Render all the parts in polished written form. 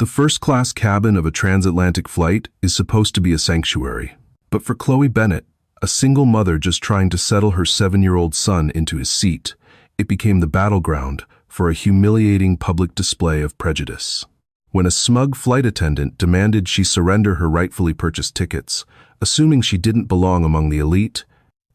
The first-class cabin of a transatlantic flight is supposed to be a sanctuary. But for Chloe Bennett, a single mother just trying to settle her 7-year-old son into his seat, it became the battleground for a humiliating public display of prejudice. When a smug flight attendant demanded she surrender her rightfully purchased tickets, assuming she didn't belong among the elite,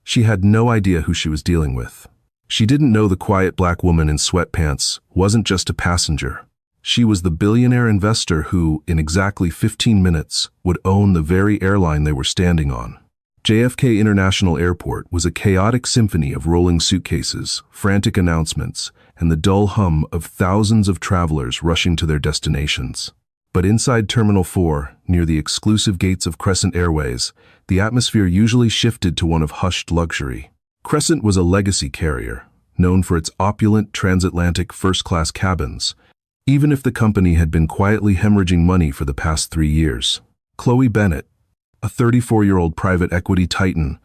she had no idea who she was dealing with. She didn't know the quiet black woman in sweatpants wasn't just a passenger. She was the billionaire investor who, in exactly 15 minutes, would own the very airline they were standing on. JFK International Airport was a chaotic symphony of rolling suitcases, frantic announcements, and the dull hum of thousands of travelers rushing to their destinations. But inside Terminal 4, near the exclusive gates of Crescent Airways, the atmosphere usually shifted to one of hushed luxury. Crescent was a legacy carrier, known for its opulent transatlantic first-class cabins, even if the company had been quietly hemorrhaging money for the past 3 years. Chloe Bennett, a 34-year-old private equity titan,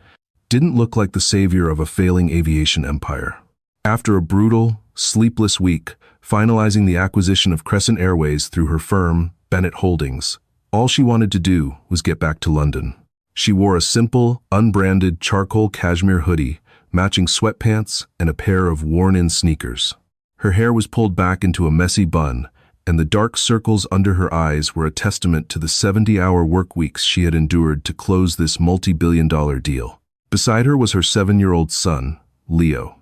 didn't look like the savior of a failing aviation empire. After a brutal, sleepless week, finalizing the acquisition of Crescent Airways through her firm, Bennett Holdings, all she wanted to do was get back to London. She wore a simple, unbranded charcoal cashmere hoodie, matching sweatpants, and a pair of worn-in sneakers. Her hair was pulled back into a messy bun, and the dark circles under her eyes were a testament to the 70-hour work weeks she had endured to close this multi-billion-dollar deal. Beside her was her 7-year-old son, Leo.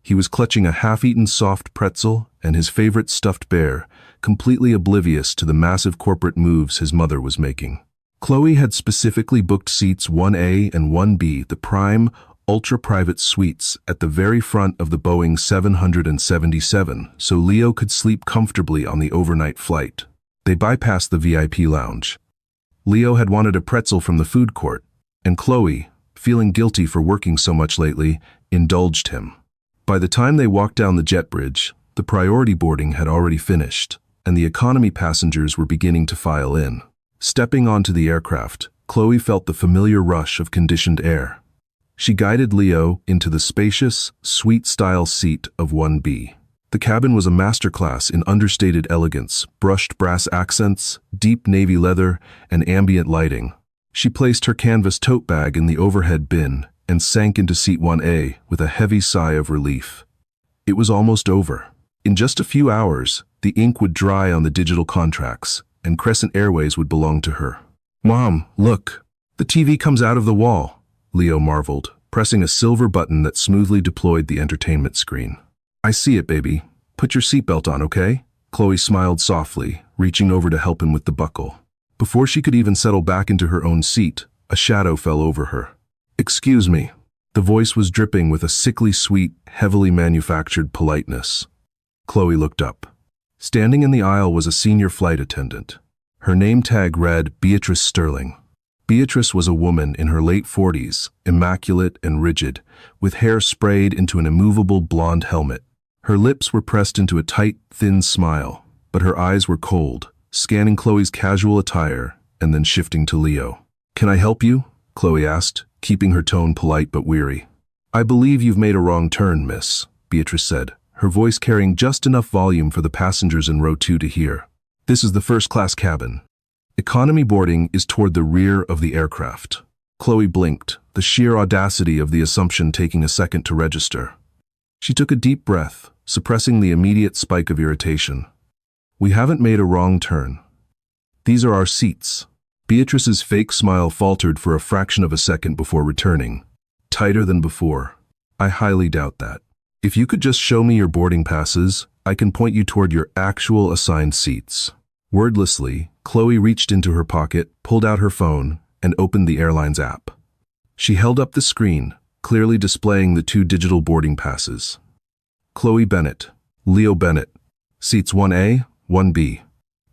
He was clutching a half-eaten soft pretzel and his favorite stuffed bear, completely oblivious to the massive corporate moves his mother was making. Chloe had specifically booked seats 1A and 1B, the prime, ultra-private suites at the very front of the Boeing 777, so Leo could sleep comfortably on the overnight flight. They bypassed the VIP lounge. Leo had wanted a pretzel from the food court, and Chloe, feeling guilty for working so much lately, indulged him. By the time they walked down the jet bridge, the priority boarding had already finished, and the economy passengers were beginning to file in. Stepping onto the aircraft, Chloe felt the familiar rush of conditioned air. She guided Leo into the spacious, suite-style seat of 1B. The cabin was a masterclass in understated elegance, brushed brass accents, deep navy leather, and ambient lighting. She placed her canvas tote bag in the overhead bin and sank into seat 1A with a heavy sigh of relief. It was almost over. In just a few hours, the ink would dry on the digital contracts, and Crescent Airways would belong to her. "Mom, look, the TV comes out of the wall," Leo marveled, pressing a silver button that smoothly deployed the entertainment screen. "I see it, baby. Put your seatbelt on, okay?" Chloe smiled softly, reaching over to help him with the buckle. Before she could even settle back into her own seat, a shadow fell over her. "Excuse me." The voice was dripping with a sickly sweet, heavily manufactured politeness. Chloe looked up. Standing in the aisle was a senior flight attendant. Her name tag read Beatrice Sterling. Beatrice was a woman in her late 40s, immaculate and rigid, with hair sprayed into an immovable blonde helmet. Her lips were pressed into a tight, thin smile, but her eyes were cold, scanning Chloe's casual attire and then shifting to Leo. "Can I help you?" Chloe asked, keeping her tone polite but weary. "I believe you've made a wrong turn, miss," Beatrice said, her voice carrying just enough volume for the passengers in row 2 to hear. "This is the first-class cabin. Economy boarding is toward the rear of the aircraft." Chloe blinked, the sheer audacity of the assumption taking a second to register. She took a deep breath, suppressing the immediate spike of irritation. "We haven't made a wrong turn. These are our seats." Beatrice's fake smile faltered for a fraction of a second before returning, tighter than before. "I highly doubt that. If you could just show me your boarding passes, I can point you toward your actual assigned seats." Wordlessly, Chloe reached into her pocket, pulled out her phone, and opened the airline's app. She held up the screen, clearly displaying the 2 digital boarding passes. Chloe Bennett, Leo Bennett, seats 1A, 1B,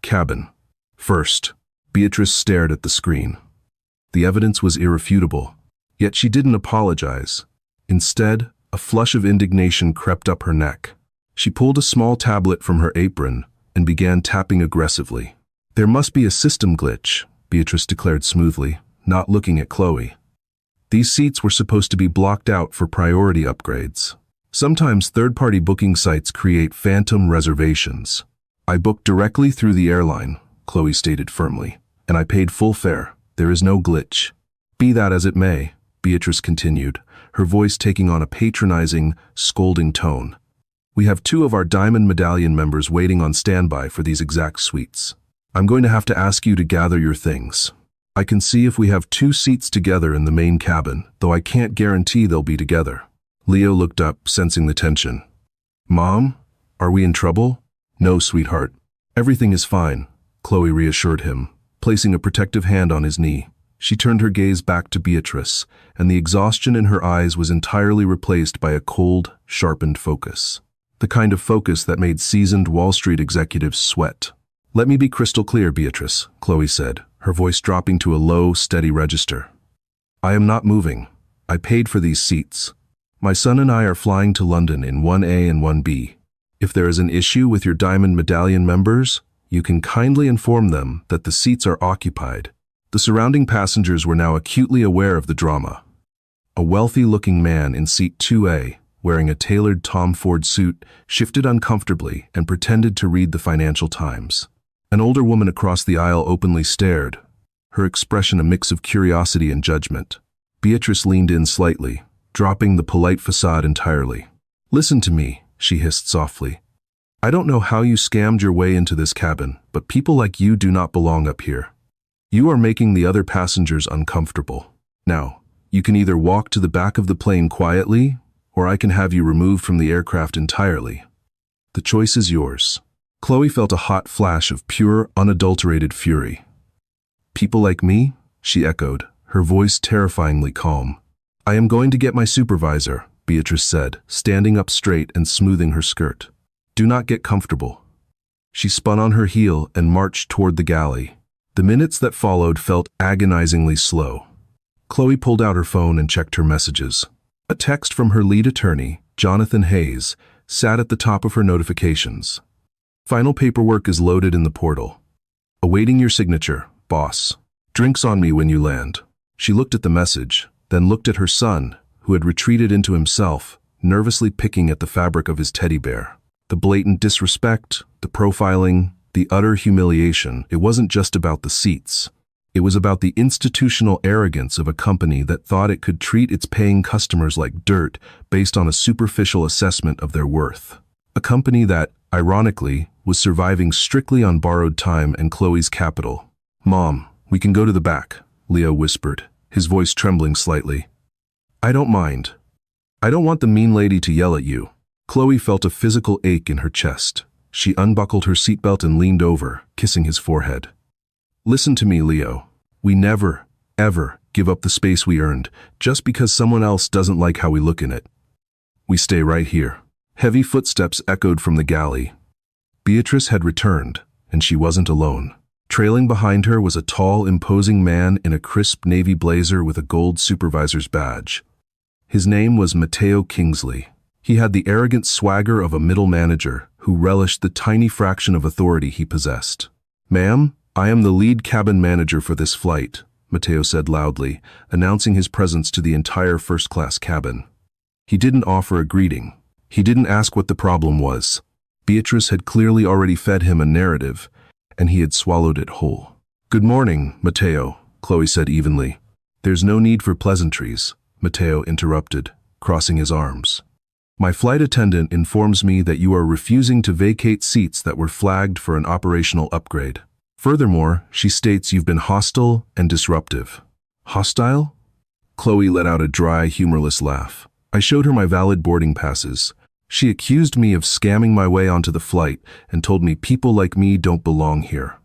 cabin. First. Beatrice stared at the screen. The evidence was irrefutable, yet she didn't apologize. Instead, a flush of indignation crept up her neck. She pulled a small tablet from her apron and began tapping aggressively. "There must be a system glitch," Beatrice declared smoothly, not looking at Chloe. "These seats were supposed to be blocked out for priority upgrades. Sometimes third-party booking sites create phantom reservations. I booked directly through the airline, Chloe stated firmly. And I paid full fare. There is no glitch. Be that as it may, Beatrice continued, her voice taking on a patronizing, scolding tone. We have 2 of our Diamond Medallion members waiting on standby for these exact suites. I'm going to have to ask you to gather your things. I can see if we have 2 seats together in the main cabin, though I can't guarantee they'll be together. Leo looked up, sensing the tension. Mom, are we in trouble? No, sweetheart. Everything is fine, Chloe reassured him, placing a protective hand on his knee. She turned her gaze back to Beatrice, and the exhaustion in her eyes was entirely replaced by a cold, sharpened focus. The kind of focus that made seasoned Wall Street executives sweat. Let me be crystal clear, Beatrice, Chloe said, her voice dropping to a low, steady register. I am not moving. I paid for these seats. My son and I are flying to London in 1A and 1B. If there is an issue with your Diamond Medallion members, you can kindly inform them that the seats are occupied. The surrounding passengers were now acutely aware of the drama. A wealthy-looking man in seat 2A, wearing a tailored Tom Ford suit, shifted uncomfortably and pretended to read the Financial Times. An older woman across the aisle openly stared, her expression a mix of curiosity and judgment. Beatrice leaned in slightly, dropping the polite facade entirely. Listen to me, she hissed softly. I don't know how you scammed your way into this cabin, but people like you do not belong up here. You are making the other passengers uncomfortable. Now, you can either walk to the back of the plane quietly, or I can have you removed from the aircraft entirely. The choice is yours. Chloe felt a hot flash of pure, unadulterated fury. People like me? She echoed, her voice terrifyingly calm. I am going to get my supervisor, Beatrice said, standing up straight and smoothing her skirt. Do not get comfortable. She spun on her heel and marched toward the galley. The minutes that followed felt agonizingly slow. Chloe pulled out her phone and checked her messages. A text from her lead attorney, Jonathan Hayes, sat at the top of her notifications. Final paperwork is loaded in the portal. Awaiting your signature, boss. Drinks on me when you land. She looked at the message, then looked at her son, who had retreated into himself, nervously picking at the fabric of his teddy bear. The blatant disrespect, the profiling, the utter humiliation, it wasn't just about the seats. It was about the institutional arrogance of a company that thought it could treat its paying customers like dirt based on a superficial assessment of their worth. A company that, ironically, was surviving strictly on borrowed time and Chloe's capital. Mom, we can go to the back, Leo whispered, his voice trembling slightly. I don't mind. I don't want the mean lady to yell at you. Chloe felt a physical ache in her chest. She unbuckled her seatbelt and leaned over, kissing his forehead. Listen to me, Leo. We never, ever give up the space we earned just because someone else doesn't like how we look in it. We stay right here. Heavy footsteps echoed from the galley. Beatrice had returned, and she wasn't alone. Trailing behind her was a tall, imposing man in a crisp navy blazer with a gold supervisor's badge. His name was Matteo Kingsley. He had the arrogant swagger of a middle manager who relished the tiny fraction of authority he possessed. Ma'am, I am the lead cabin manager for this flight, Matteo said loudly, announcing his presence to the entire first-class cabin. He didn't offer a greeting. He didn't ask what the problem was. Beatrice had clearly already fed him a narrative, and he had swallowed it whole. Good morning, Matteo, Chloe said evenly. There's no need for pleasantries, Matteo interrupted, crossing his arms. My flight attendant informs me that you are refusing to vacate seats that were flagged for an operational upgrade. Furthermore, she states you've been hostile and disruptive. Hostile? Chloe let out a dry, humorless laugh. I showed her my valid boarding passes. She accused me of scamming my way onto the flight and told me people like me don't belong here.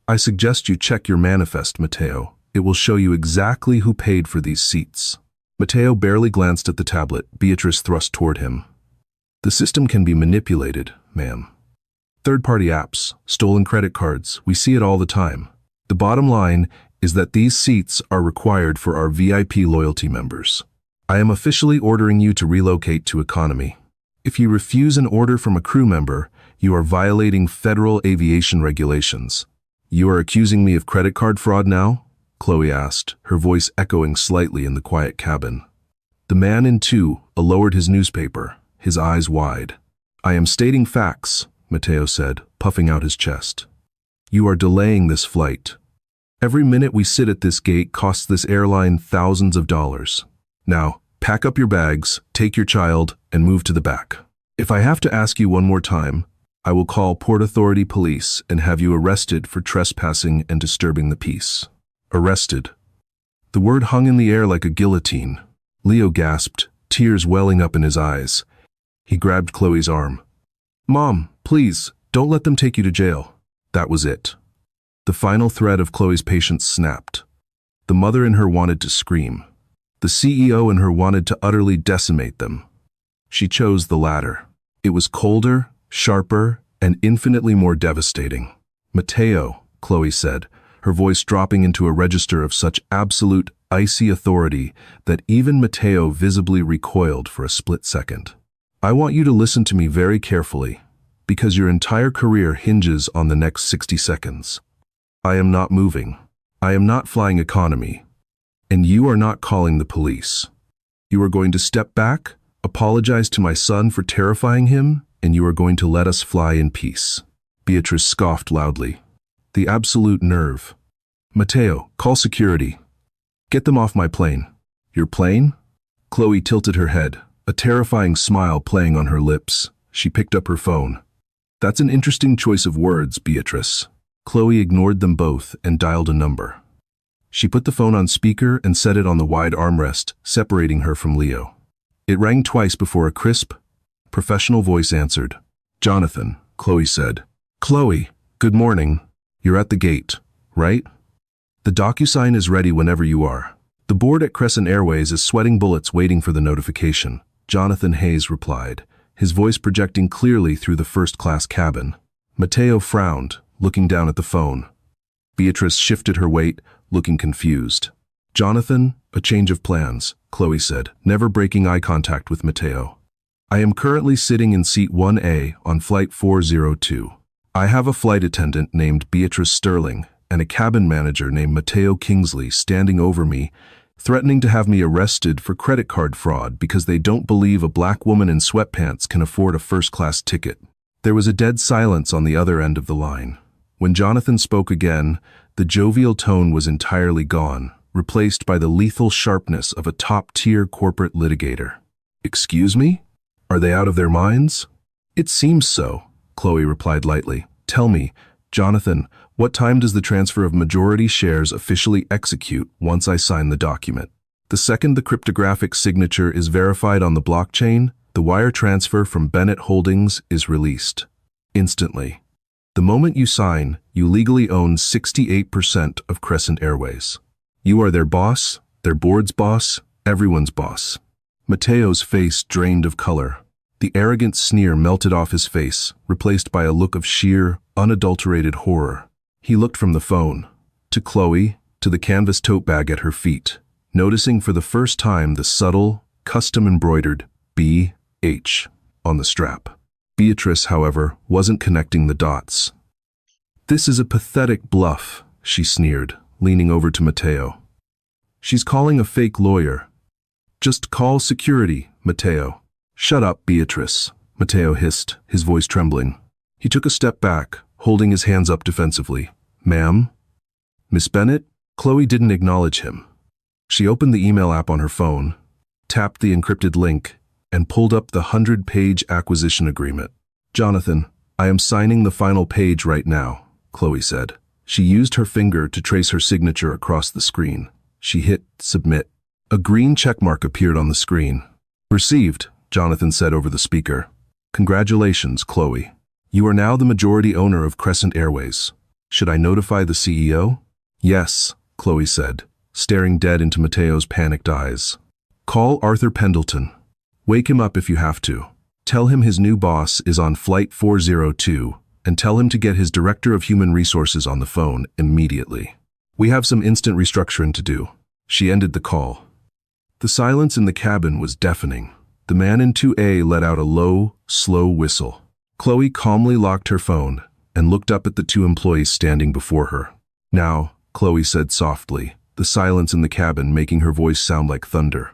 I suggest you check your manifest, Matteo. It will show you exactly who paid for these seats. Matteo barely glanced at the tablet Beatrice thrust toward him. The system can be manipulated, ma'am. Third-party apps, stolen credit cards, we see it all the time. The bottom line is that these seats are required for our VIP loyalty members. I am officially ordering you to relocate to economy. If you refuse an order from a crew member, you are violating federal aviation regulations. You are accusing me of credit card fraud now? Chloe asked, her voice echoing slightly in the quiet cabin. The man in 2 lowered his newspaper, his eyes wide. I am stating facts, Matteo said, puffing out his chest. You are delaying this flight. Every minute we sit at this gate costs this airline thousands of dollars. Now, pack up your bags, take your child, and move to the back. If I have to ask you one more time, I will call Port Authority police and have you arrested for trespassing and disturbing the peace. Arrested. The word hung in the air like a guillotine. Leo gasped, tears welling up in his eyes. He grabbed Chloe's arm. Mom, please, don't let them take you to jail. That was it. The final thread of Chloe's patience snapped. The mother in her wanted to scream. The CEO in her wanted to utterly decimate them. She chose the latter. It was colder, sharper, and infinitely more devastating. Mateo, Chloe said, her voice dropping into a register of such absolute, icy authority that even Mateo visibly recoiled for a split second. I want you to listen to me very carefully, because your entire career hinges on the next 60 seconds. I am not moving. I am not flying economy. And you are not calling the police. You are going to step back, apologize to my son for terrifying him, and you are going to let us fly in peace. Beatrice scoffed loudly. The absolute nerve. Mateo, call security. Get them off my plane. Your plane? Chloe tilted her head, a terrifying smile playing on her lips. She picked up her phone. That's an interesting choice of words, Beatrice. Chloe ignored them both and dialed a number. She put the phone on speaker and set it on the wide armrest, separating her from Leo. It rang twice before a crisp, professional voice answered. Jonathan, Chloe said. Chloe, good morning. You're at the gate, right? The DocuSign is ready whenever you are. The board at Crescent Airways is sweating bullets waiting for the notification, Jonathan Hayes replied, his voice projecting clearly through the first-class cabin. Mateo frowned, looking down at the phone. Beatrice shifted her weight, looking confused. Jonathan, a change of plans, Chloe said, never breaking eye contact with Mateo. I am currently sitting in seat 1A on flight 402. I have a flight attendant named Beatrice Sterling and a cabin manager named Mateo Kingsley standing over me, threatening to have me arrested for credit card fraud because they don't believe a black woman in sweatpants can afford a first-class ticket. There was a dead silence on the other end of the line. When Jonathan spoke again, the jovial tone was entirely gone, replaced by the lethal sharpness of a top-tier corporate litigator. Excuse me? Are they out of their minds? It seems so, Chloe replied lightly. Tell me, Jonathan, what time does the transfer of majority shares officially execute once I sign the document? The second the cryptographic signature is verified on the blockchain, the wire transfer from Bennett Holdings is released. Instantly. The moment you sign, you legally own 68% of Crescent Airways. You are their boss, their board's boss, everyone's boss. Mateo's face drained of color. The arrogant sneer melted off his face, replaced by a look of sheer, unadulterated horror. He looked from the phone, to Chloe, to the canvas tote bag at her feet, noticing for the first time the subtle, custom-embroidered B.H. on the strap. Beatrice, however, wasn't connecting the dots. This is a pathetic bluff, she sneered, leaning over to Mateo. She's calling a fake lawyer. Just call security, Mateo. Shut up, Beatrice, Mateo hissed, his voice trembling. He took a step back, holding his hands up defensively. Ma'am? Miss Bennett? Chloe didn't acknowledge him. She opened the email app on her phone, tapped the encrypted link, and pulled up the 100-page acquisition agreement. Jonathan, I am signing the final page right now, Chloe said. She used her finger to trace her signature across the screen. She hit submit. A green checkmark appeared on the screen. Received, Jonathan said over the speaker. Congratulations, Chloe. You are now the majority owner of Crescent Airways. Should I notify the CEO? Yes, Chloe said, staring dead into Mateo's panicked eyes. Call Arthur Pendleton. Wake him up if you have to. Tell him his new boss is on flight 402, and tell him to get his director of human resources on the phone immediately. We have some instant restructuring to do. She ended the call. The silence in the cabin was deafening. The man in 2A let out a low, slow whistle. Chloe calmly locked her phone and looked up at the two employees standing before her. Now, Chloe said softly, the silence in the cabin making her voice sound like thunder.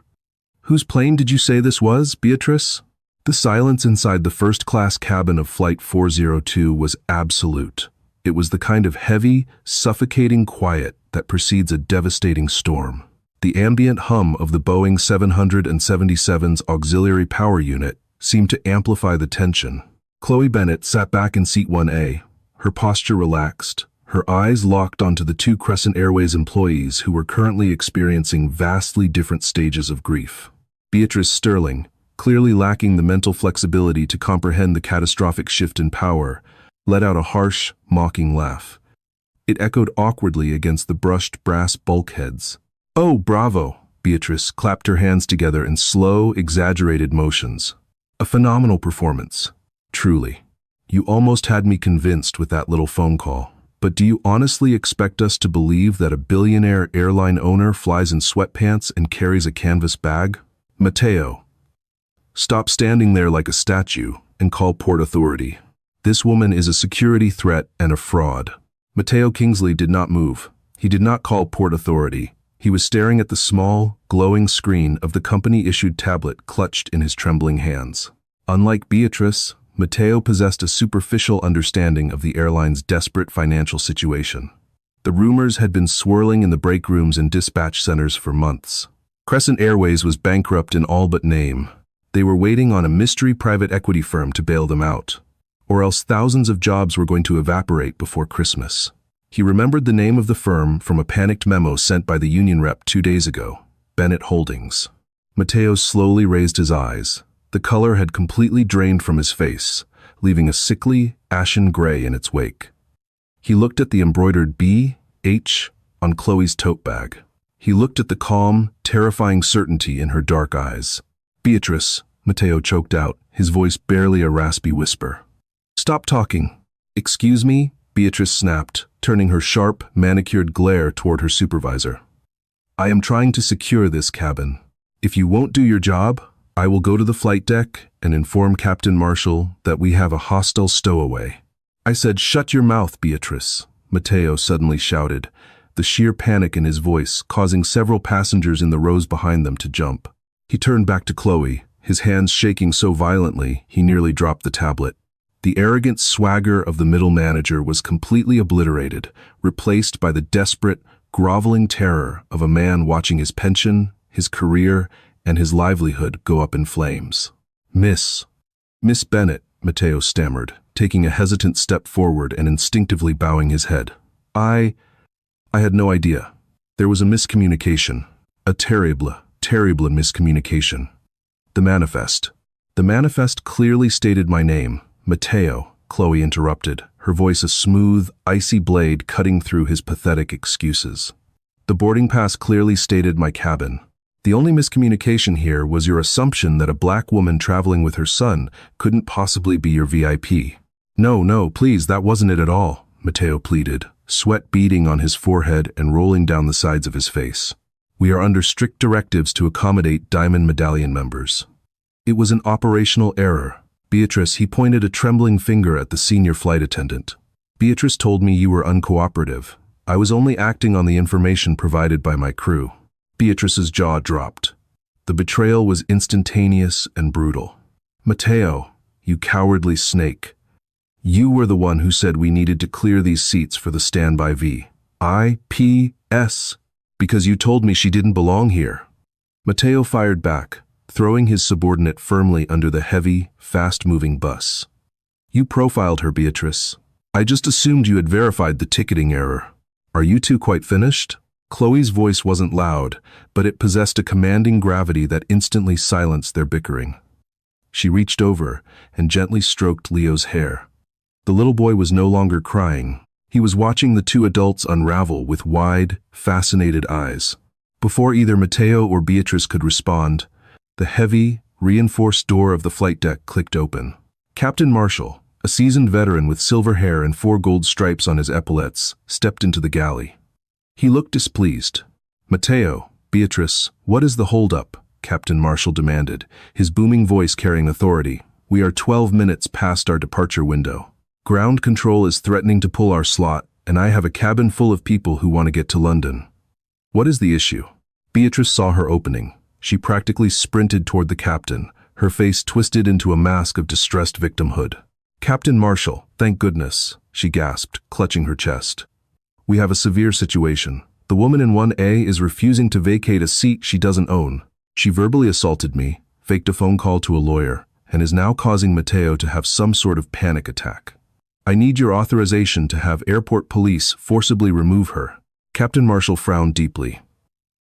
Whose plane did you say this was, Beatrice? The silence inside the first-class cabin of Flight 402 was absolute. It was the kind of heavy, suffocating quiet that precedes a devastating storm. The ambient hum of the Boeing 777's auxiliary power unit seemed to amplify the tension. Chloe Bennett sat back in seat 1A, her posture relaxed, her eyes locked onto the two Crescent Airways employees who were currently experiencing vastly different stages of grief. Beatrice Sterling, clearly lacking the mental flexibility to comprehend the catastrophic shift in power, let out a harsh, mocking laugh. It echoed awkwardly against the brushed brass bulkheads. "Oh, bravo!" Beatrice clapped her hands together in slow, exaggerated motions. "A phenomenal performance. Truly. You almost had me convinced with that little phone call. But do you honestly expect us to believe that a billionaire airline owner flies in sweatpants and carries a canvas bag? Mateo, stop standing there like a statue and call Port Authority. This woman is a security threat and a fraud." Mateo Kingsley did not move. He did not call Port Authority. He was staring at the small, glowing screen of the company-issued tablet clutched in his trembling hands. Unlike Beatrice, Mateo possessed a superficial understanding of the airline's desperate financial situation. The rumors had been swirling in the break rooms and dispatch centers for months. Crescent Airways was bankrupt in all but name. They were waiting on a mystery private equity firm to bail them out, or else thousands of jobs were going to evaporate before Christmas. He remembered the name of the firm from a panicked memo sent by the union rep 2 days ago, Bennett Holdings. Mateo slowly raised his eyes. The color had completely drained from his face, leaving a sickly, ashen gray in its wake. He looked at the embroidered B.H. on Chloe's tote bag. He looked at the calm, terrifying certainty in her dark eyes. "Beatrice," Mateo choked out, his voice barely a raspy whisper. "Stop talking." "Excuse me?" Beatrice snapped, turning her sharp, manicured glare toward her supervisor. "I am trying to secure this cabin. If you won't do your job, I will go to the flight deck and inform Captain Marshall that we have a hostile stowaway." "I said shut your mouth, Beatrice," Mateo suddenly shouted, the sheer panic in his voice causing several passengers in the rows behind them to jump. He turned back to Chloe, his hands shaking so violently he nearly dropped the tablet. The arrogant swagger of the middle manager was completely obliterated, replaced by the desperate, groveling terror of a man watching his pension, his career, and his livelihood go up in flames. Miss Bennett," Mateo stammered, taking a hesitant step forward and instinctively bowing his head. I had no idea. There was a miscommunication. A terrible miscommunication. The manifest clearly stated my name. "Mateo," Chloe interrupted, her voice a smooth, icy blade cutting through his pathetic excuses. "The boarding pass clearly stated my cabin. The only miscommunication here was your assumption that a black woman traveling with her son couldn't possibly be your VIP. No, please, that wasn't it at all," Mateo pleaded, sweat beading on his forehead and rolling down the sides of his face. "We are under strict directives to accommodate Diamond Medallion members. It was an operational error." "Beatrice," he pointed a trembling finger at the senior flight attendant. "Beatrice told me you were uncooperative. I was only acting on the information provided by my crew." Beatrice's jaw dropped. The betrayal was instantaneous and brutal. "Mateo, you cowardly snake. You were the one who said we needed to clear these seats for the standby VIPs, because you told me she didn't belong here." Mateo fired back, throwing his subordinate firmly under the heavy, fast-moving bus. "You profiled her, Beatrice. I just assumed you had verified the ticketing error. Are you two quite finished?" Chloe's voice wasn't loud, but it possessed a commanding gravity that instantly silenced their bickering. She reached over and gently stroked Leo's hair. The little boy was no longer crying. He was watching the two adults unravel with wide, fascinated eyes. Before either Mateo or Beatrice could respond, the heavy, reinforced door of the flight deck clicked open. Captain Marshall, a seasoned veteran with silver hair and 4 gold stripes on his epaulettes, stepped into the galley. He looked displeased. "Mateo, Beatrice, what is the holdup?" Captain Marshall demanded, his booming voice carrying authority. "We are 12 minutes past our departure window. Ground control is threatening to pull our slot, and I have a cabin full of people who want to get to London. What is the issue?" Beatrice saw her opening. She practically sprinted toward the captain, her face twisted into a mask of distressed victimhood. Captain Marshall, thank goodness, she gasped, clutching her chest. We have a severe situation. The woman in 1A is refusing to vacate a seat she doesn't own. She verbally assaulted me, faked a phone call to a lawyer, and is now causing Mateo to have some sort of panic attack. I need your authorization to have airport police forcibly remove her. Captain Marshall frowned deeply.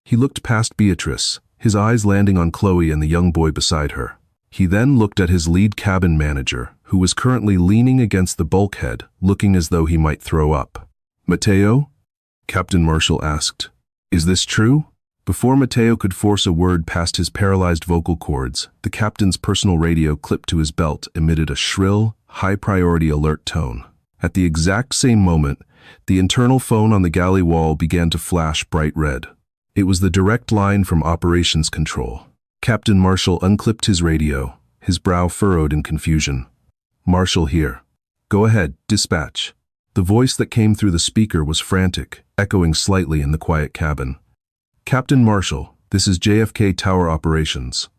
He looked past Beatrice, his eyes landing on Chloe and the young boy beside her. He then looked at his lead cabin manager, who was currently leaning against the bulkhead, looking as though he might throw up. Mateo? Captain Marshall asked. Is this true? Before Mateo could force a word past his paralyzed vocal cords, the captain's personal radio clipped to his belt emitted a shrill, high-priority alert tone. At the exact same moment, the internal phone on the galley wall began to flash bright red. It was the direct line from Operations Control. Captain Marshall unclipped his radio, his brow furrowed in confusion. Marshall here. Go ahead, dispatch. The voice that came through the speaker was frantic, echoing slightly in the quiet cabin. Captain Marshall, this is JFK Tower Operations.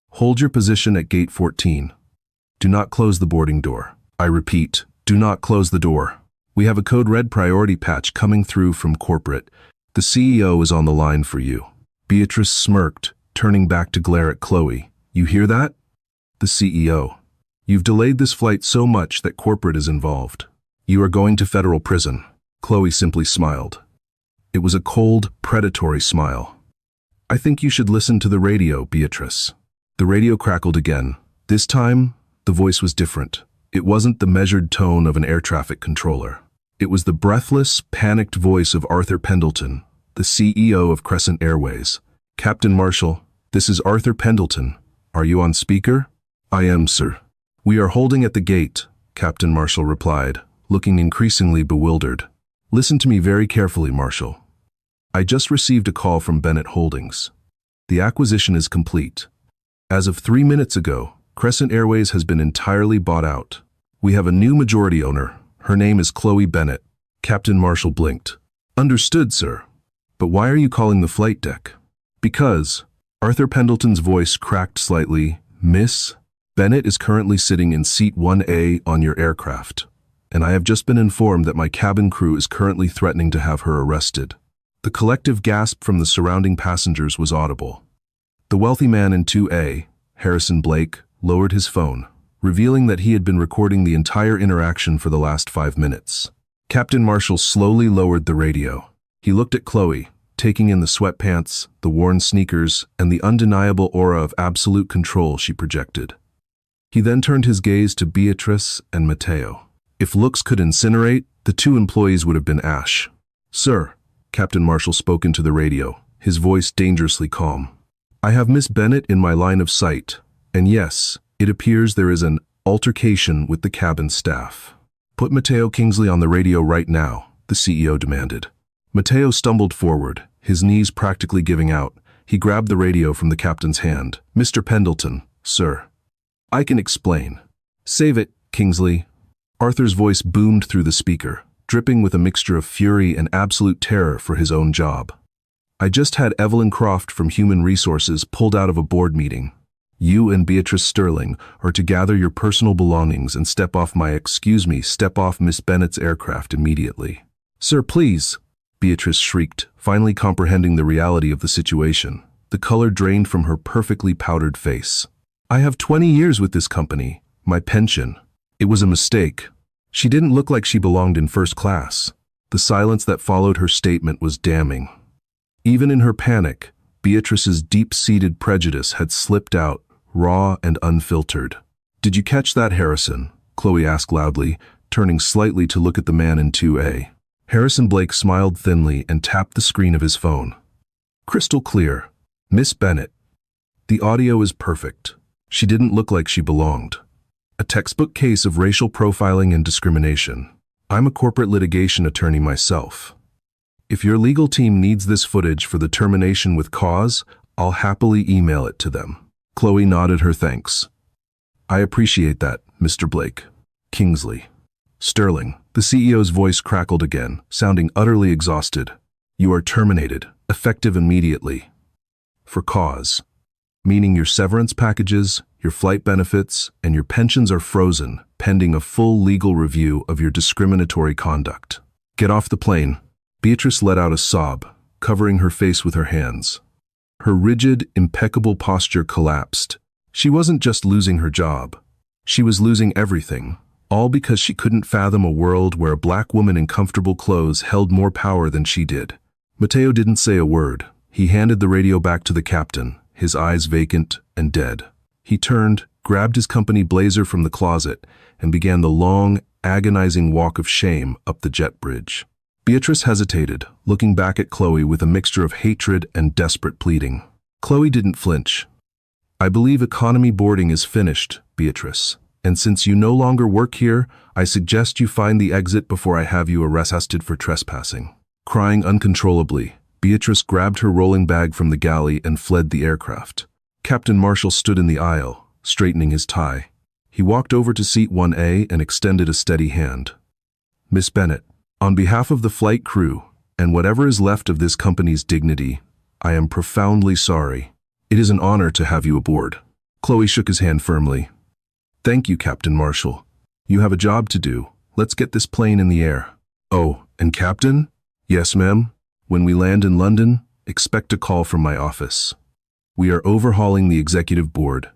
Hold your position at Gate 14. Do not close the boarding door. I repeat, do not close the door. We have a code red priority patch coming through from corporate. The CEO is on the line for you. Beatrice smirked, turning back to glare at Chloe. You hear that? The CEO. You've delayed this flight so much that corporate is involved. You are going to federal prison. Chloe simply smiled. It was a cold, predatory smile. I think you should listen to the radio, Beatrice. The radio crackled again. This time, the voice was different. It wasn't the measured tone of an air traffic controller. It was the breathless, panicked voice of Arthur Pendleton, the CEO of Crescent Airways. Captain Marshall, this is Arthur Pendleton. Are you on speaker? I am, sir. We are holding at the gate, Captain Marshall replied, looking increasingly bewildered. Listen to me very carefully, Marshall. I just received a call from Bennett Holdings. The acquisition is complete. As of 3 minutes ago, Crescent Airways has been entirely bought out. We have a new majority owner. Her name is Chloe Bennett. Captain Marshall blinked. Understood, sir. But why are you calling the flight deck? Because, Arthur Pendleton's voice cracked slightly, Miss Bennett is currently sitting in seat 1A on your aircraft, and I have just been informed that my cabin crew is currently threatening to have her arrested. The collective gasp from the surrounding passengers was audible. The wealthy man in 2A, Harrison Blake, lowered his phone, revealing that he had been recording the entire interaction for the last 5 minutes. Captain Marshall slowly lowered the radio. He looked at Chloe, taking in the sweatpants, the worn sneakers, and the undeniable aura of absolute control she projected. He then turned his gaze to Beatrice and Mateo. If looks could incinerate, the two employees would have been ash. Sir, Captain Marshall spoke into the radio, his voice dangerously calm. I have Miss Bennett in my line of sight, and yes, it appears there is an altercation with the cabin staff. Put Mateo Kingsley on the radio right now, the CEO demanded. Mateo stumbled forward, his knees practically giving out. He grabbed the radio from the captain's hand. Mr. Pendleton, sir. I can explain. Save it, Kingsley. Arthur's voice boomed through the speaker, dripping with a mixture of fury and absolute terror for his own job. I just had Evelyn Croft from Human Resources pulled out of a board meeting. You and Beatrice Sterling are to gather your personal belongings and step off Miss Bennett's aircraft immediately. Sir, please, Beatrice shrieked, finally comprehending the reality of the situation. The color drained from her perfectly powdered face. I have 20 years with this company, my pension. It was a mistake. She didn't look like she belonged in first class. The silence that followed her statement was damning. Even in her panic, Beatrice's deep-seated prejudice had slipped out, raw and unfiltered. Did you catch that, Harrison? Chloe asked loudly, turning slightly to look at the man in 2A. Harrison Blake smiled thinly and tapped the screen of his phone. Crystal clear. Miss Bennett. The audio is perfect. She didn't look like she belonged. A textbook case of racial profiling and discrimination. I'm a corporate litigation attorney myself. If your legal team needs this footage for the termination with cause, I'll happily email it to them. Chloe nodded her thanks. I appreciate that, Mr. Blake. Kingsley. Sterling. The CEO's voice crackled again, sounding utterly exhausted. You are terminated, effective immediately. For cause. meaning your severance packages, your flight benefits, and your pensions are frozen, pending a full legal review of your discriminatory conduct. Get off the plane. Beatrice let out a sob, covering her face with her hands. Her rigid, impeccable posture collapsed. She wasn't just losing her job. She was losing everything, all because she couldn't fathom a world where a black woman in comfortable clothes held more power than she did. Mateo didn't say a word. He handed the radio back to the captain, his eyes vacant and dead. He turned, grabbed his company blazer from the closet, and began the long, agonizing walk of shame up the jet bridge. Beatrice hesitated, looking back at Chloe with a mixture of hatred and desperate pleading. Chloe didn't flinch. "I believe economy boarding is finished, Beatrice, and since you no longer work here, I suggest you find the exit before I have you arrested for trespassing." Crying uncontrollably, Beatrice grabbed her rolling bag from the galley and fled the aircraft. Captain Marshall stood in the aisle, straightening his tie. He walked over to seat 1A and extended a steady hand. "Miss Bennett, on behalf of the flight crew, and whatever is left of this company's dignity, I am profoundly sorry. It is an honor to have you aboard." Chloe shook his hand firmly. "Thank you, Captain Marshall. You have a job to do. Let's get this plane in the air." "Oh, and Captain?" "Yes, ma'am. When we land in London, expect a call from my office. We are overhauling the executive board,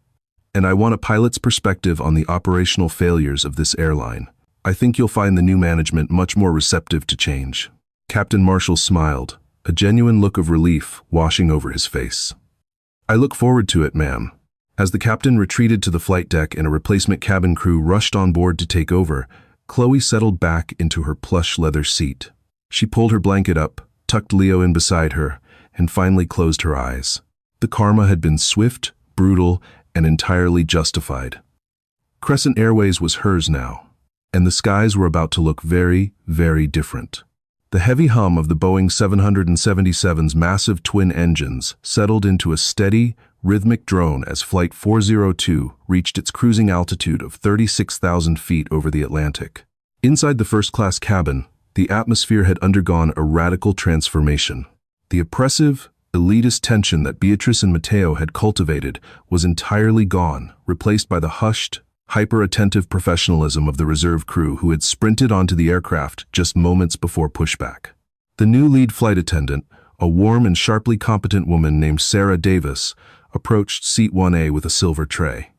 and I want a pilot's perspective on the operational failures of this airline. I think you'll find the new management much more receptive to change." Captain Marshall smiled, a genuine look of relief washing over his face. "I look forward to it, ma'am." As the captain retreated to the flight deck and a replacement cabin crew rushed on board to take over, Chloe settled back into her plush leather seat. She pulled her blanket up, tucked Leo in beside her, and finally closed her eyes. The karma had been swift, brutal, and entirely justified. Crescent Airways was hers now, and the skies were about to look very, very different. The heavy hum of the Boeing 777's massive twin engines settled into a steady, rhythmic drone as Flight 402 reached its cruising altitude of 36,000 feet over the Atlantic. Inside the first-class cabin, the atmosphere had undergone a radical transformation. The oppressive, elitist tension that Beatrice and Mateo had cultivated was entirely gone, replaced by the hushed, hyper-attentive professionalism of the reserve crew who had sprinted onto the aircraft just moments before pushback. The new lead flight attendant, a warm and sharply competent woman named Sarah Davis, approached seat 1A with a silver tray.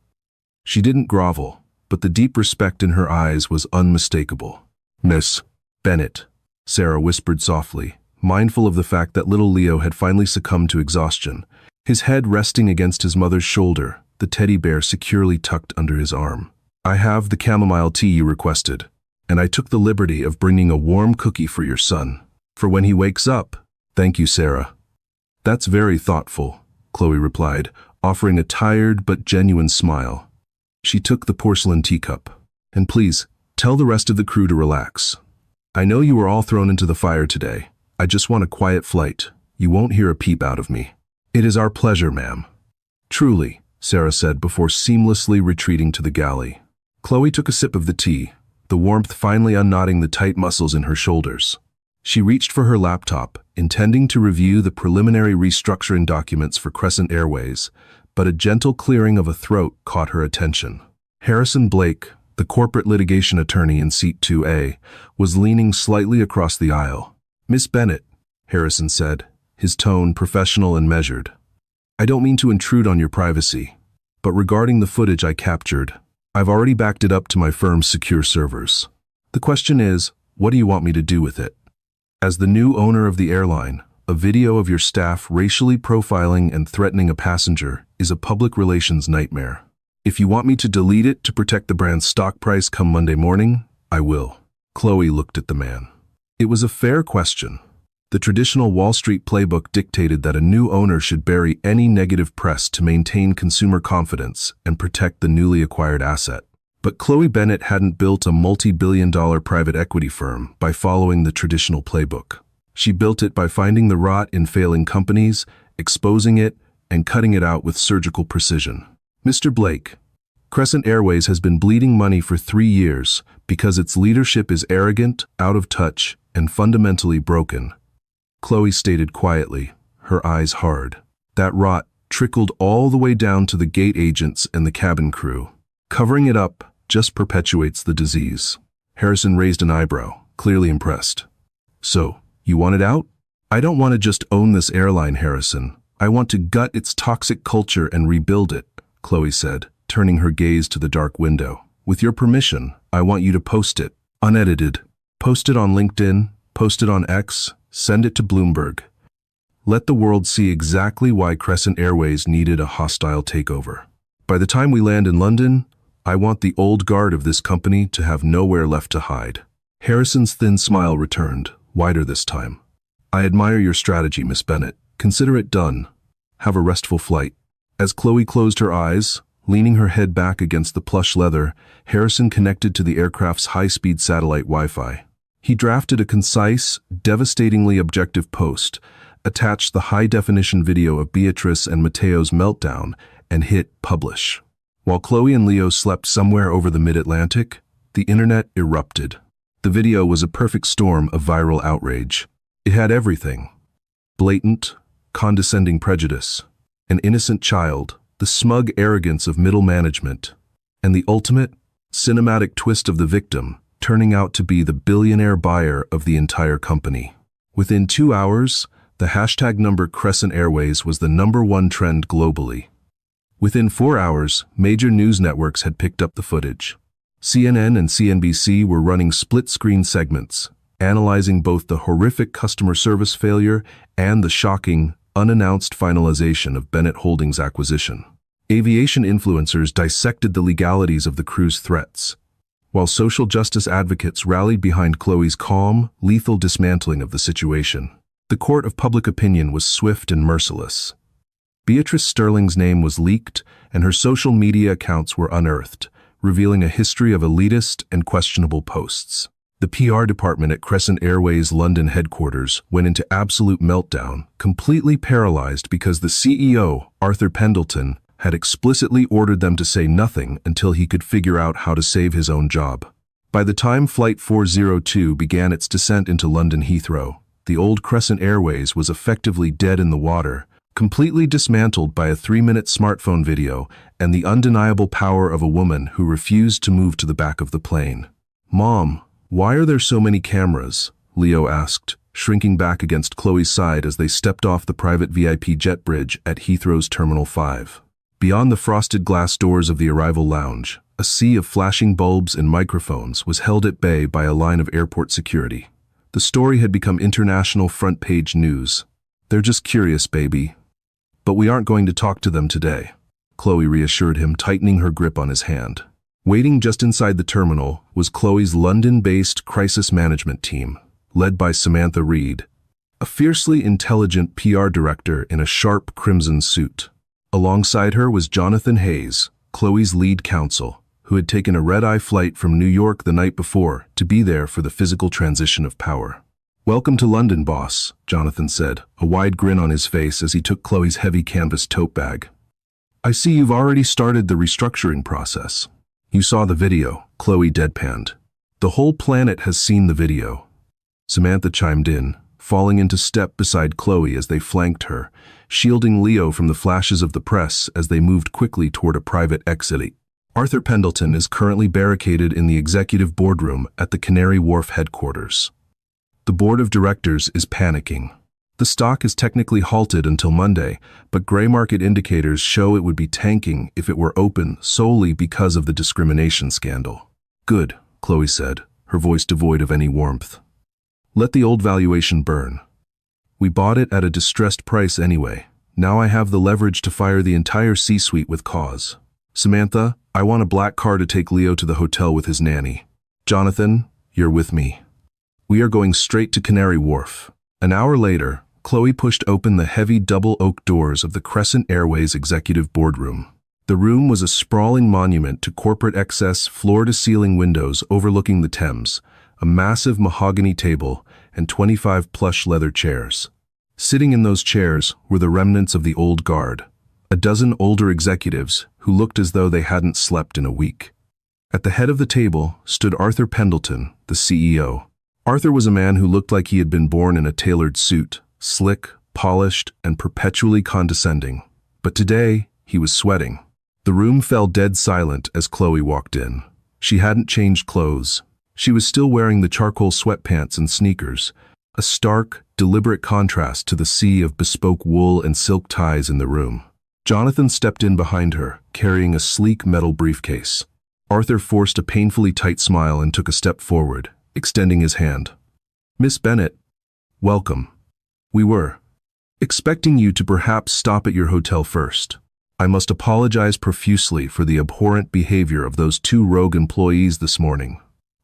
She didn't grovel, but the deep respect in her eyes was unmistakable. "Miss Bennett," Sarah whispered softly, mindful of the fact that little Leo had finally succumbed to exhaustion, his head resting against his mother's shoulder, the teddy bear securely tucked under his arm. "I have the chamomile tea you requested, and I took the liberty of bringing a warm cookie for your son, for when he wakes up." "Thank you, Sarah." "That's very thoughtful," Chloe replied, offering a tired but genuine smile. She took the porcelain teacup. "And please, tell the rest of the crew to relax. I know you were all thrown into the fire today. I just want a quiet flight. You won't hear a peep out of me." "It is our pleasure, ma'am." "Truly," Sarah said before seamlessly retreating to the galley. Chloe took a sip of the tea, the warmth finally unknotting the tight muscles in her shoulders. She reached for her laptop, intending to review the preliminary restructuring documents for Crescent Airways, but a gentle clearing of a throat caught her attention. Harrison Blake, the corporate litigation attorney in seat 2A, was leaning slightly across the aisle. "Miss Bennett," Harrison said, his tone professional and measured. "I don't mean to intrude on your privacy, but regarding the footage I captured, I've already backed it up to my firm's secure servers. The question is, what do you want me to do with it? As the new owner of the airline, a video of your staff racially profiling and threatening a passenger is a public relations nightmare. If you want me to delete it to protect the brand's stock price come Monday morning, I will." Chloe looked at the man. It was a fair question. The traditional Wall Street playbook dictated that a new owner should bury any negative press to maintain consumer confidence and protect the newly acquired asset. But Chloe Bennett hadn't built a multi-billion-dollar private equity firm by following the traditional playbook. She built it by finding the rot in failing companies, exposing it, and cutting it out with surgical precision. "Mr. Blake, Crescent Airways has been bleeding money for 3 years because its leadership is arrogant, out of touch, and fundamentally broken," Chloe stated quietly, her eyes hard. "That rot trickled all the way down to the gate agents and the cabin crew. Covering it up just perpetuates the disease. Harrison raised an eyebrow, clearly impressed. So, you want it out? I don't want to just own this airline, Harrison. I want to gut its toxic culture and rebuild it, Chloe said, turning her gaze to the dark window. With your permission, I want you to post it, unedited. Post it on LinkedIn, post it on X, send it to Bloomberg. Let the world see exactly why Crescent Airways needed a hostile takeover. By the time we land in London, I want the old guard of this company to have nowhere left to hide. Harrison's thin smile returned, wider this time. I admire your strategy, Miss Bennett. Consider it done. Have a restful flight. As Chloe closed her eyes, leaning her head back against the plush leather, Harrison connected to the aircraft's high-speed satellite Wi-Fi. He drafted a concise, devastatingly objective post, attached the high-definition video of Beatrice and Mateo's meltdown, and hit publish. While Chloe and Leo slept somewhere over the mid-Atlantic, the internet erupted. The video was a perfect storm of viral outrage. It had everything. Blatant, condescending prejudice, an innocent child, the smug arrogance of middle management, and the ultimate, cinematic twist of the victim, turning out to be the billionaire buyer of the entire company. Within 2 hours, the hashtag number Crescent Airways was the #1 trend globally. Within 4 hours, major news networks had picked up the footage. CNN and CNBC were running split-screen segments, analyzing both the horrific customer service failure and the shocking, unannounced finalization of Bennett Holdings' acquisition. Aviation influencers dissected the legalities of the crew's threats, while social justice advocates rallied behind Chloe's calm, lethal dismantling of the situation. The court of public opinion was swift and merciless. Beatrice Sterling's name was leaked, and her social media accounts were unearthed, revealing a history of elitist and questionable posts. The PR department at Crescent Airways' London headquarters went into absolute meltdown, completely paralyzed because the CEO, Arthur Pendleton, had explicitly ordered them to say nothing until he could figure out how to save his own job. By the time Flight 402 began its descent into London Heathrow, the old Crescent Airways was effectively dead in the water, completely dismantled by a 3-minute smartphone video and the undeniable power of a woman who refused to move to the back of the plane. "Mom, why are there so many cameras?" Leo asked, shrinking back against Chloe's side as they stepped off the private VIP jet bridge at Heathrow's Terminal 5. Beyond the frosted glass doors of the arrival lounge, a sea of flashing bulbs and microphones was held at bay by a line of airport security. The story had become international front-page news. "They're just curious, baby. But we aren't going to talk to them today," Chloe reassured him, tightening her grip on his hand. Waiting just inside the terminal was Chloe's London-based crisis management team, led by Samantha Reed, a fiercely intelligent PR director in a sharp crimson suit. Alongside her was Jonathan Hayes, Chloe's lead counsel, who had taken a red-eye flight from New York the night before to be there for the physical transition of power. "Welcome to London, boss," Jonathan said, a wide grin on his face as he took Chloe's heavy canvas tote bag. "I see you've already started the restructuring process." "You saw the video," Chloe deadpanned. "The whole planet has seen the video." Samantha chimed in, falling into step beside Chloe as they flanked her, shielding Leo from the flashes of the press as they moved quickly toward a private exit. "Arthur Pendleton is currently barricaded in the executive boardroom at the Canary Wharf headquarters. The board of directors is panicking. The stock is technically halted until Monday, but gray market indicators show it would be tanking if it were open solely because of the discrimination scandal." "Good," Chloe said, her voice devoid of any warmth. "Let the old valuation burn. We bought it at a distressed price anyway. Now I have the leverage to fire the entire C-suite with cause. Samantha, I want a black car to take Leo to the hotel with his nanny. Jonathan, you're with me. We are going straight to Canary Wharf." An hour later, Chloe pushed open the heavy double oak doors of the Crescent Airways executive boardroom. The room was a sprawling monument to corporate excess, floor-to-ceiling windows overlooking the Thames, a massive mahogany table, and 25 plush leather chairs. Sitting in those chairs were the remnants of the old guard, a dozen older executives who looked as though they hadn't slept in a week. At the head of the table stood Arthur Pendleton, the CEO. Arthur was a man who looked like he had been born in a tailored suit, slick, polished, and perpetually condescending. But today, he was sweating. The room fell dead silent as Chloe walked in. She hadn't changed clothes. She was still wearing the charcoal sweatpants and sneakers, a stark, deliberate contrast to the sea of bespoke wool and silk ties in the room. Jonathan stepped in behind her, carrying a sleek metal briefcase. Arthur forced a painfully tight smile and took a step forward, extending his hand. "Miss Bennett, welcome. We were expecting you to perhaps stop at your hotel first. I must apologize profusely for the abhorrent behavior of those two rogue employees this morning.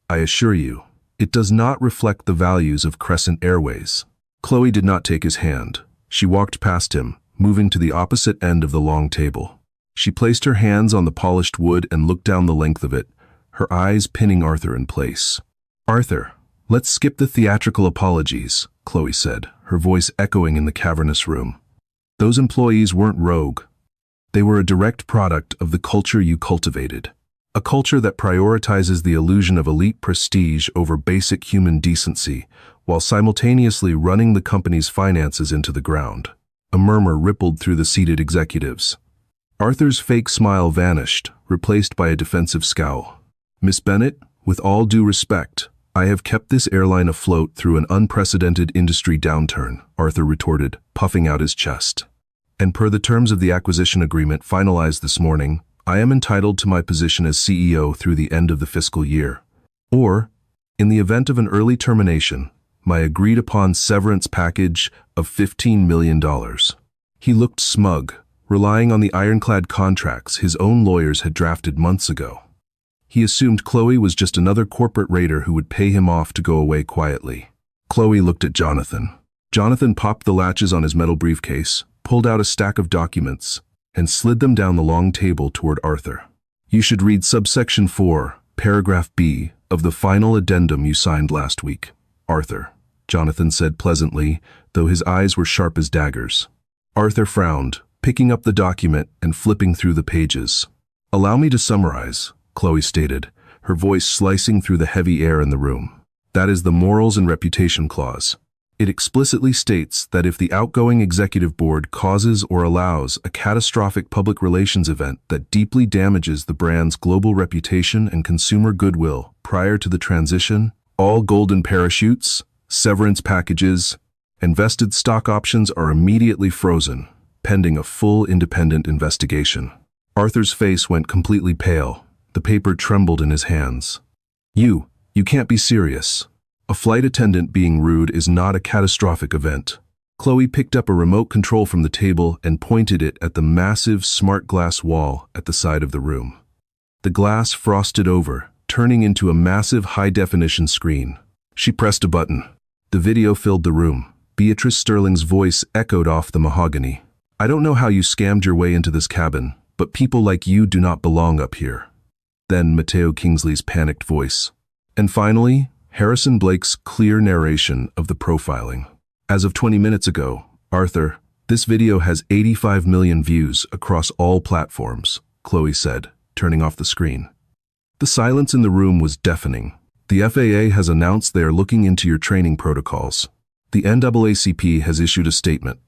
I assure you, it does not reflect the values of Crescent Airways." Chloe did not take his hand. She walked past him, moving to the opposite end of the long table. She placed her hands on the polished wood and looked down the length of it, her eyes pinning Arthur in place. "Arthur, let's skip the theatrical apologies," Chloe said, her voice echoing in the cavernous room. "Those employees weren't rogue. They were a direct product of the culture you cultivated. A culture that prioritizes the illusion of elite prestige over basic human decency, while simultaneously running the company's finances into the ground." A murmur rippled through the seated executives. Arthur's fake smile vanished, replaced by a defensive scowl. "Miss Bennett, with all due respect, I have kept this airline afloat through an unprecedented industry downturn," Arthur retorted, puffing out his chest. "And per the terms of the acquisition agreement finalized this morning, I am entitled to my position as CEO through the end of the fiscal year. Or, in the event of an early termination, my agreed-upon severance package of $15 million. He looked smug, relying on the ironclad contracts his own lawyers had drafted months ago. He assumed Chloe was just another corporate raider who would pay him off to go away quietly. Chloe looked at Jonathan. Jonathan popped the latches on his metal briefcase, pulled out a stack of documents, and slid them down the long table toward Arthur. "You should read subsection 4, paragraph B, of the final addendum you signed last week, Arthur," Jonathan said pleasantly, though his eyes were sharp as daggers. Arthur frowned, picking up the document and flipping through the pages. "Allow me to summarize," Chloe stated, her voice slicing through the heavy air in the room. "That is the Morals and Reputation Clause. It explicitly states that if the outgoing executive board causes or allows a catastrophic public relations event that deeply damages the brand's global reputation and consumer goodwill prior to the transition, all golden parachutes, severance packages, and vested stock options are immediately frozen, pending a full independent investigation." Arthur's face went completely pale. The paper trembled in his hands. You can't be serious. A flight attendant being rude is not a catastrophic event." Chloe picked up a remote control from the table and pointed it at the massive smart glass wall at the side of the room. The glass frosted over, turning into a massive high-definition screen. She pressed a button. The video filled the room. Beatrice Sterling's voice echoed off the mahogany. "I don't know how you scammed your way into this cabin, but people like you do not belong up here." Then Matteo Kingsley's panicked voice. And finally, Harrison Blake's clear narration of the profiling. "As of 20 minutes ago, Arthur, this video has 85 million views across all platforms," Chloe said, turning off the screen. The silence in the room was deafening. "The FAA has announced they are looking into your training protocols. The NAACP has issued a statement.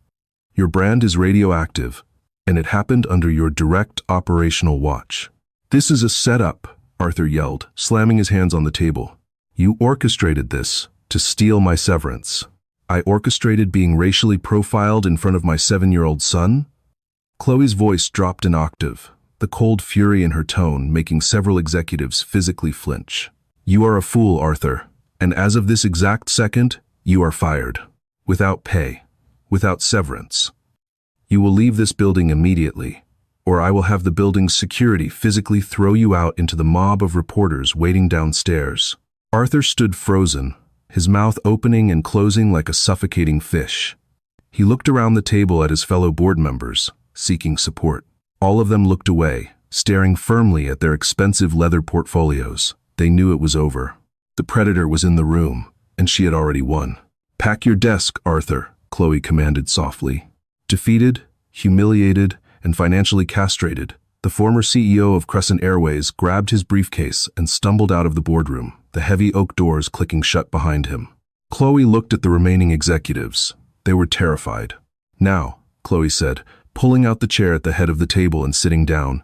Your brand is radioactive, and it happened under your direct operational watch." "This is a setup," Arthur yelled, slamming his hands on the table. "You orchestrated this to steal my severance. I orchestrated being racially profiled in front of my 7-year-old son?" Chloe's voice dropped an octave, the cold fury in her tone making several executives physically flinch. "You are a fool, Arthur, and as of this exact second, you are fired. Without pay, without severance. You will leave this building immediately, or I will have the building's security physically throw you out into the mob of reporters waiting downstairs." Arthur stood frozen, his mouth opening and closing like a suffocating fish. He looked around the table at his fellow board members, seeking support. All of them looked away, staring firmly at their expensive leather portfolios. They knew it was over. The predator was in the room, and she had already won. "Pack your desk, Arthur," Chloe commanded softly. Defeated, humiliated, and financially castrated, the former CEO of Crescent Airways grabbed his briefcase and stumbled out of the boardroom, the heavy oak doors clicking shut behind him. Chloe looked at the remaining executives. They were terrified. "Now," Chloe said, pulling out the chair at the head of the table and sitting down.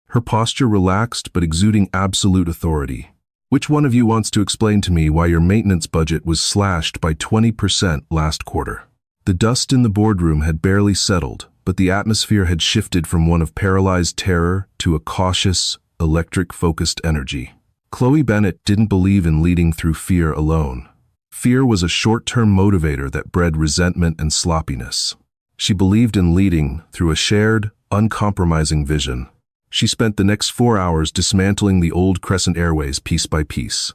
Her posture relaxed but exuding absolute authority. Which one of you wants to explain to me why your maintenance budget was slashed by 20% last quarter? The dust in the boardroom had barely settled, but the atmosphere had shifted from one of paralyzed terror to a cautious, electric-focused energy. Chloe Bennett didn't believe in leading through fear alone. Fear was a short-term motivator that bred resentment and sloppiness. She believed in leading through a shared, uncompromising vision. She spent the next 4 hours dismantling the old Crescent Airways piece by piece.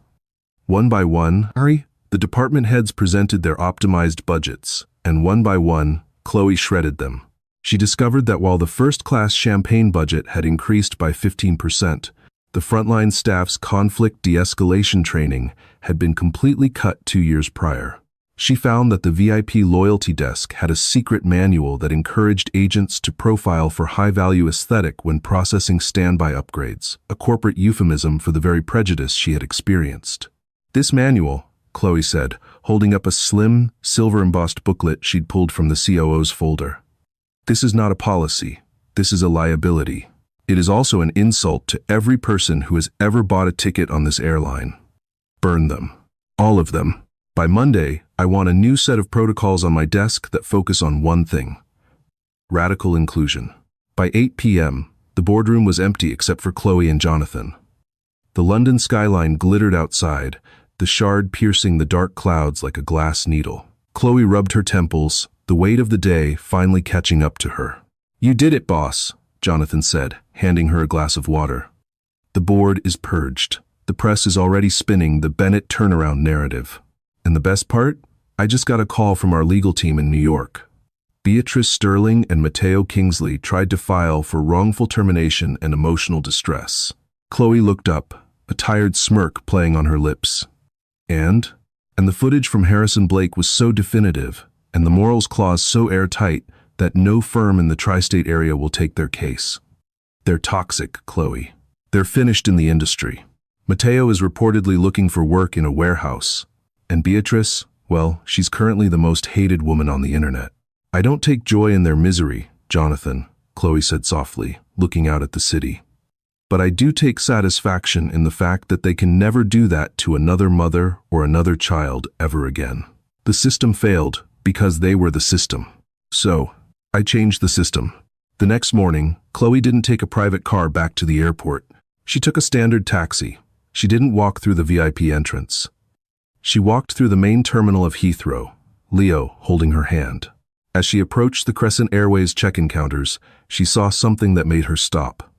One by one, the department heads presented their optimized budgets, and one by one, Chloe shredded them. She discovered that while the first-class champagne budget had increased by 15%, the frontline staff's conflict de-escalation training had been completely cut 2 years prior. She found that the VIP loyalty desk had a secret manual that encouraged agents to profile for high-value aesthetic when processing standby upgrades, a corporate euphemism for the very prejudice she had experienced. This manual, Chloe said, holding up a slim, silver-embossed booklet she'd pulled from the COO's folder. This is not a policy. This is a liability. It is also an insult to every person who has ever bought a ticket on this airline. Burn them. All of them. By Monday, I want a new set of protocols on my desk that focus on one thing: radical inclusion. By 8 p.m., the boardroom was empty except for Chloe and Jonathan. The London skyline glittered outside, the shard piercing the dark clouds like a glass needle. Chloe rubbed her temples, the weight of the day finally catching up to her. "You did it, boss," Jonathan said, handing her a glass of water. "The board is purged. The press is already spinning the Bennett turnaround narrative. And the best part? I just got a call from our legal team in New York. Beatrice Sterling and Matteo Kingsley tried to file for wrongful termination and emotional distress." Chloe looked up, a tired smirk playing on her lips. And the footage from Harrison Blake was so definitive, and the morals clause so airtight, that no firm in the tri-state area will take their case. They're toxic, Chloe. They're finished in the industry. Matteo is reportedly looking for work in a warehouse. And Beatrice, well, she's currently the most hated woman on the internet. "I don't take joy in their misery, Jonathan," Chloe said softly, looking out at the city. "But I do take satisfaction in the fact that they can never do that to another mother or another child ever again. The system failed because they were the system. So, I changed the system." The next morning, Chloe didn't take a private car back to the airport. She took a standard taxi. She didn't walk through the VIP entrance. She walked through the main terminal of Heathrow, Leo holding her hand. As she approached the Crescent Airways check-in counters, she saw something that made her stop.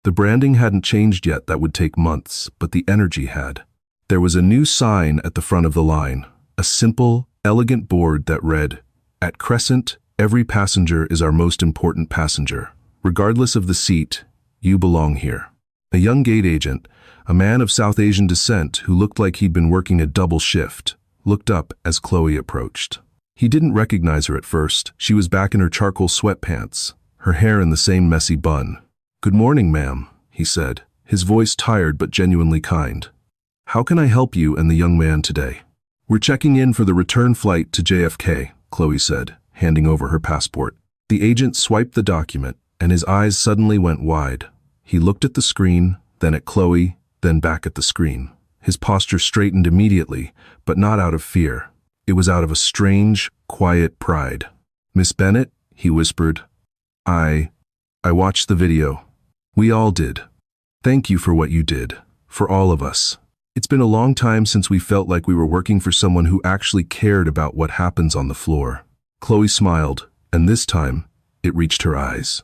The branding hadn't changed yet. That would take months, but the energy had. There was a new sign at the front of the line, a simple, elegant board that read, "At Crescent, every passenger is our most important passenger. Regardless of the seat, you belong here." A young gate agent, a man of South Asian descent who looked like he'd been working a double shift, looked up as Chloe approached. He didn't recognize her at first. She was back in her charcoal sweatpants, her hair in the same messy bun. "Good morning, ma'am," he said, his voice tired but genuinely kind. "How can I help you and the young man today?" "We're checking in for the return flight to JFK," Chloe said, handing over her passport. The agent swiped the document, and his eyes suddenly went wide. He looked at the screen, then at Chloe, then back at the screen. His posture straightened immediately, but not out of fear. It was out of a strange, quiet pride. "Miss Bennett," he whispered, I watched the video. We all did. Thank you for what you did, for all of us. It's been a long time since we felt like we were working for someone who actually cared about what happens on the floor." Chloe smiled, and this time, it reached her eyes.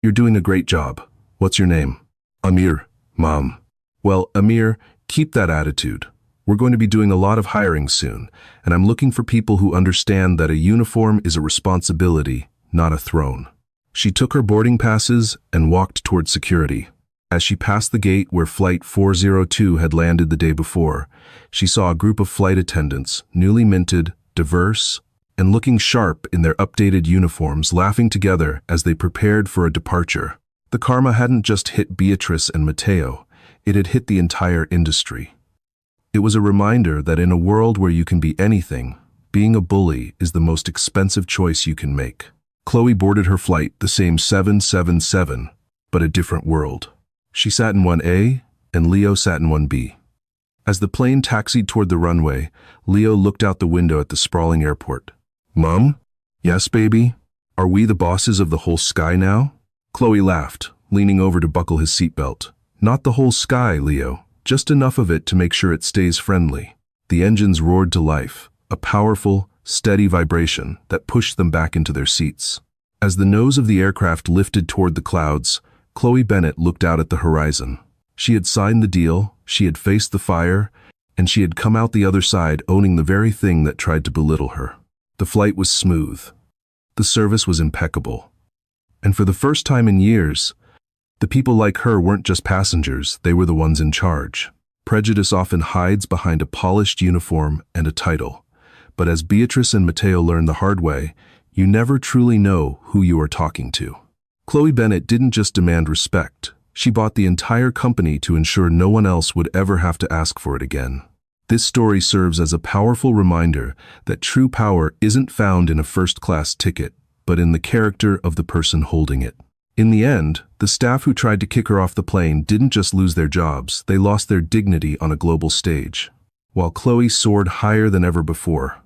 "You're doing a great job. What's your name?" "Amir, Mom." "Well, Amir, keep that attitude. We're going to be doing a lot of hiring soon, and I'm looking for people who understand that a uniform is a responsibility, not a throne." She took her boarding passes and walked toward security. As she passed the gate where Flight 402 had landed the day before, she saw a group of flight attendants, newly minted, diverse, and looking sharp in their updated uniforms, laughing together as they prepared for a departure. The karma hadn't just hit Beatrice and Matteo, it had hit the entire industry. It was a reminder that in a world where you can be anything, being a bully is the most expensive choice you can make. Chloe boarded her flight, the same 777, but a different world. She sat in 1A, and Leo sat in 1B. As the plane taxied toward the runway, Leo looked out the window at the sprawling airport. "Mom? Yes, baby? Are we the bosses of the whole sky now?" Chloe laughed, leaning over to buckle his seatbelt. "Not the whole sky, Leo. Just enough of it to make sure it stays friendly." The engines roared to life, a powerful, steady vibration that pushed them back into their seats. As the nose of the aircraft lifted toward the clouds, Chloe Bennett looked out at the horizon. She had signed the deal, she had faced the fire, and she had come out the other side owning the very thing that tried to belittle her. The flight was smooth. The service was impeccable. And for the first time in years, the people like her weren't just passengers, they were the ones in charge. Prejudice often hides behind a polished uniform and a title. But as Beatrice and Mateo learned the hard way, you never truly know who you are talking to. Chloe Bennett didn't just demand respect. She bought the entire company to ensure no one else would ever have to ask for it again. This story serves as a powerful reminder that true power isn't found in a first-class ticket, but in the character of the person holding it. In the end, the staff who tried to kick her off the plane didn't just lose their jobs, they lost their dignity on a global stage. While Chloe soared higher than ever before,